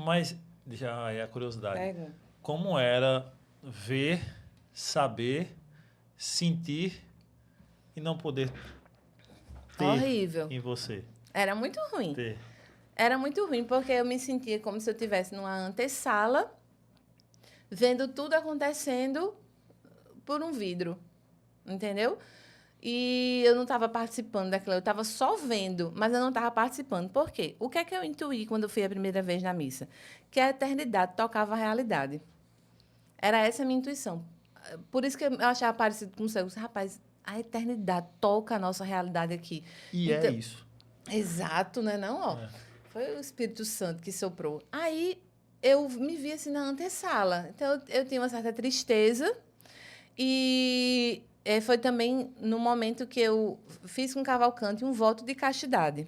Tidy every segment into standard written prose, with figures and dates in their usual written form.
Mas, já é a curiosidade. Pega. Como era ver, saber, sentir e não poder ter Horrível. em você? Era muito ruim. Ter. Era muito ruim, porque eu me sentia como se eu estivesse numa antessala, vendo tudo acontecendo por um vidro, entendeu? E eu não estava participando daquilo, eu estava só vendo, mas eu não estava participando. Por quê? O que é que eu intuí quando eu fui a primeira vez na missa? Que a eternidade tocava a realidade. Era essa a minha intuição. Por isso que eu achava parecido com o céu. Rapaz, a eternidade toca a nossa realidade aqui. E Então, é isso. exato, né? Não, ó. É. Foi o Espírito Santo que soprou. Aí eu me vi assim na antessala. Então eu tinha uma certa tristeza e foi também no momento que eu fiz com Cavalcante um voto de castidade.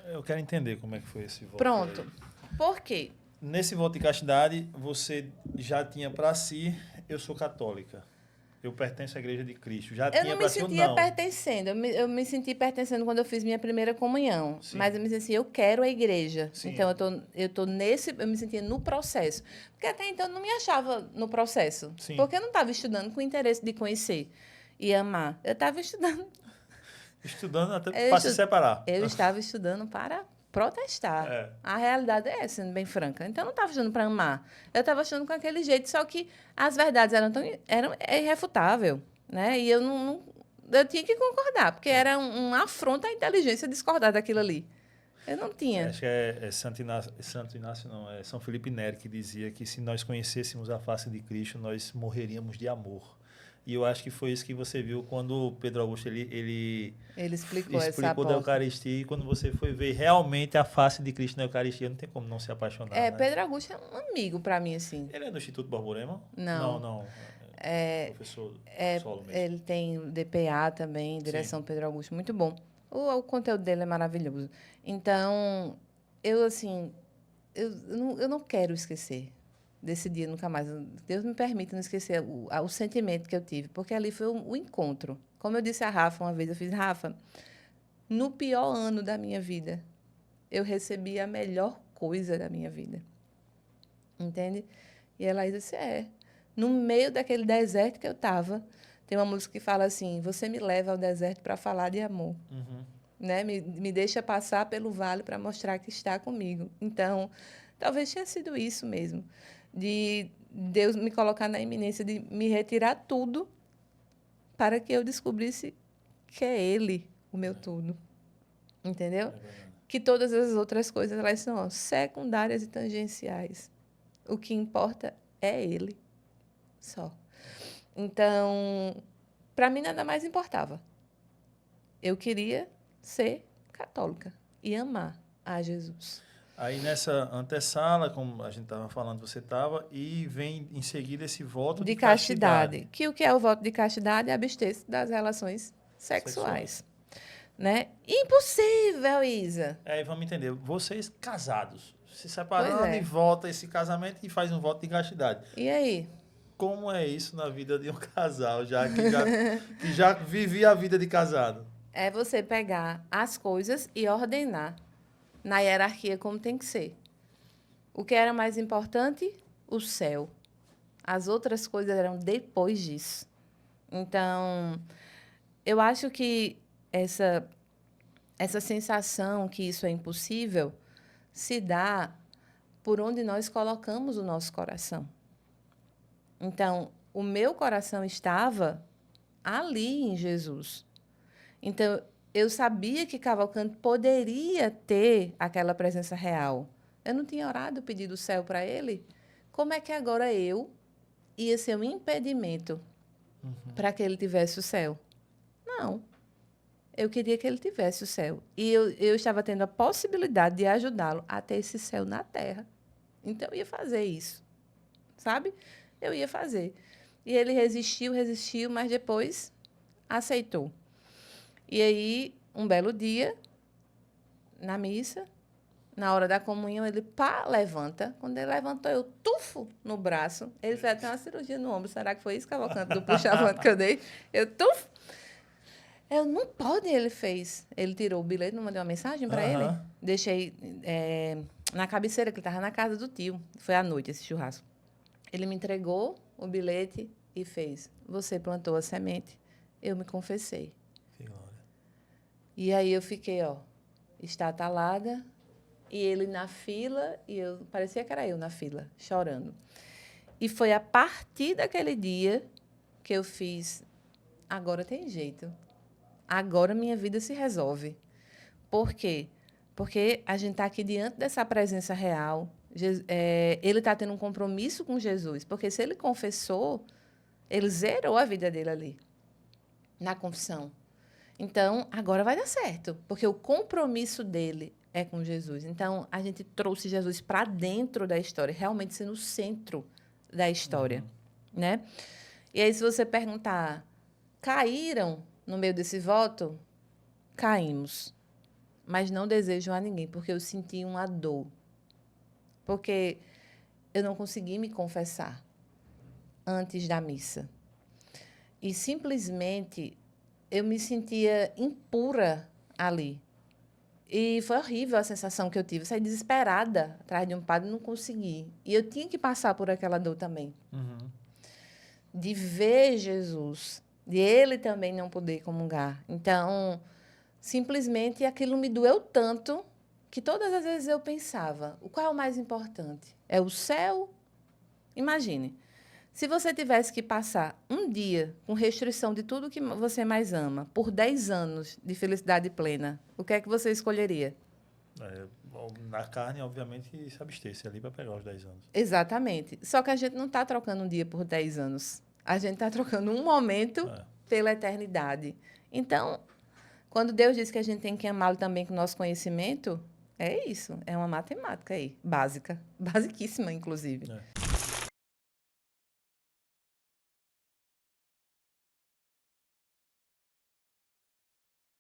Eu quero entender como é que foi esse voto. Pronto. Aí. Por quê? Nesse voto de castidade, você já tinha para si, eu sou católica. Eu pertenço à Igreja de Cristo. Já Eu tinha não me para si ou sentia não? pertencendo. Eu me senti pertencendo quando eu fiz minha primeira comunhão. Sim. Mas eu me senti assim, eu quero a igreja. Sim. Então, eu me sentia no processo. Porque até então eu não me achava no processo. Sim. Porque eu não estava estudando com o interesse de conhecer e amar. Eu estava estudando. Estudando até para se separar. Eu estava estudando para protestar. É. A realidade é essa, sendo bem franca. Então, eu não estava estudando para amar. Eu estava estudando com aquele jeito, só que as verdades eram irrefutáveis, né? E eu eu tinha que concordar, porque era um afronto à inteligência discordar daquilo ali. Eu não tinha. Acho que é Santo Inácio, não, é São Felipe Neri que dizia que se nós conhecêssemos a face de Cristo, nós morreríamos de amor. E eu acho que foi isso que você viu quando Pedro Augusto ele explicou essa da aposta. Eucaristia, e quando você foi ver realmente a face de Cristo na Eucaristia, não tem como não se apaixonar. Né? Pedro Augusto é um amigo para mim, assim. Ele é do Instituto Borborema? Não. Não. Professor solo mesmo. Ele tem o DPA também, Direção Sim. Pedro Augusto, muito bom. O conteúdo dele é maravilhoso. Então, eu não quero esquecer desse dia nunca mais. Deus me permite não esquecer o sentimento que eu tive, porque ali foi o encontro. Como eu disse a Rafa uma vez, eu fiz, Rafa, no pior ano da minha vida, eu recebi a melhor coisa da minha vida. Entende? E ela disse, no meio daquele deserto que eu estava, tem uma música que fala assim, você me leva ao deserto para falar de amor. Uhum. Né? Me deixa passar pelo vale para mostrar que está comigo. Então, talvez tenha sido isso mesmo, de Deus me colocar na iminência de me retirar tudo para que eu descobrisse que é Ele o meu tudo. Entendeu? Que todas as outras coisas elas são secundárias e tangenciais. O que importa é Ele. Só. Então, para mim, nada mais importava. Eu queria ser católica e amar a Jesus. Aí, nessa antessala, como a gente estava falando, você estava, e vem em seguida esse voto de castidade. Que o que é o voto de castidade é abster-se das relações sexuais. Né? Impossível, Isa. Aí, vamos entender. Vocês casados, se separando e volta esse casamento e faz um voto de castidade. E aí? Como é isso na vida de um casal, que já vivia a vida de casado? É você pegar as coisas e ordenar na hierarquia como tem que ser. O que era mais importante? O céu. As outras coisas eram depois disso. Então, eu acho que essa sensação que isso é impossível se dá por onde nós colocamos o nosso coração. Então, o meu coração estava ali em Jesus. Então, eu sabia que Cavalcante poderia ter aquela presença real. Eu não tinha orado, pedido o céu para ele. Como é que agora eu ia ser um impedimento para que ele tivesse o céu? Não. Eu queria que ele tivesse o céu. E eu estava tendo a possibilidade de ajudá-lo a ter esse céu na terra. Então, eu ia fazer isso. Sabe? Eu ia fazer. E ele resistiu, mas depois aceitou. E aí, um belo dia, na missa, na hora da comunhão, ele levanta. Quando ele levantou, eu tufo no braço. Ele fez até uma cirurgia no ombro. Será que foi isso, Cavalcante, do puxa-avante que eu dei? Eu tufo. Eu, não pode, ele fez. Ele tirou o bilhete, não mandei uma mensagem para ele. Deixei na cabeceira, que ele estava na casa do tio. Foi à noite esse churrasco. Ele me entregou o bilhete e fez: você plantou a semente, eu me confessei. Que glória. E aí eu fiquei, estatalada, e ele na fila, e eu parecia que era eu na fila, chorando. E foi a partir daquele dia que eu fiz: agora tem jeito. Agora minha vida se resolve. Por quê? Porque a gente está aqui diante dessa presença real. Ele está tendo um compromisso com Jesus. Porque se ele confessou, ele zerou a vida dele ali, na confissão. Então, agora vai dar certo. Porque o compromisso dele é com Jesus. Então, a gente trouxe Jesus para dentro da história, realmente sendo o centro da história. Né? E aí, se você perguntar, caíram no meio desse voto? Caímos. Mas não desejo a ninguém, porque eu senti uma dor. Porque eu não consegui me confessar antes da missa. E simplesmente eu me sentia impura ali. E foi horrível a sensação que eu tive. Eu saí desesperada atrás de um padre e não consegui. E eu tinha que passar por aquela dor também. De ver Jesus, de ele também não poder comungar. Então, simplesmente aquilo me doeu tanto que todas as vezes eu pensava: qual é o mais importante? É o céu? Imagine, se você tivesse que passar um dia com restrição de tudo que você mais ama, por 10 anos de felicidade plena, o que é que você escolheria? Na carne, obviamente, se abster-se ali para pegar os 10 anos. Exatamente. Só que a gente não está trocando um dia por 10 anos. A gente está trocando um momento pela eternidade. Então, quando Deus diz que a gente tem que amá-lo também com o nosso conhecimento, é isso. É uma matemática aí, básica. Basiquíssima, inclusive.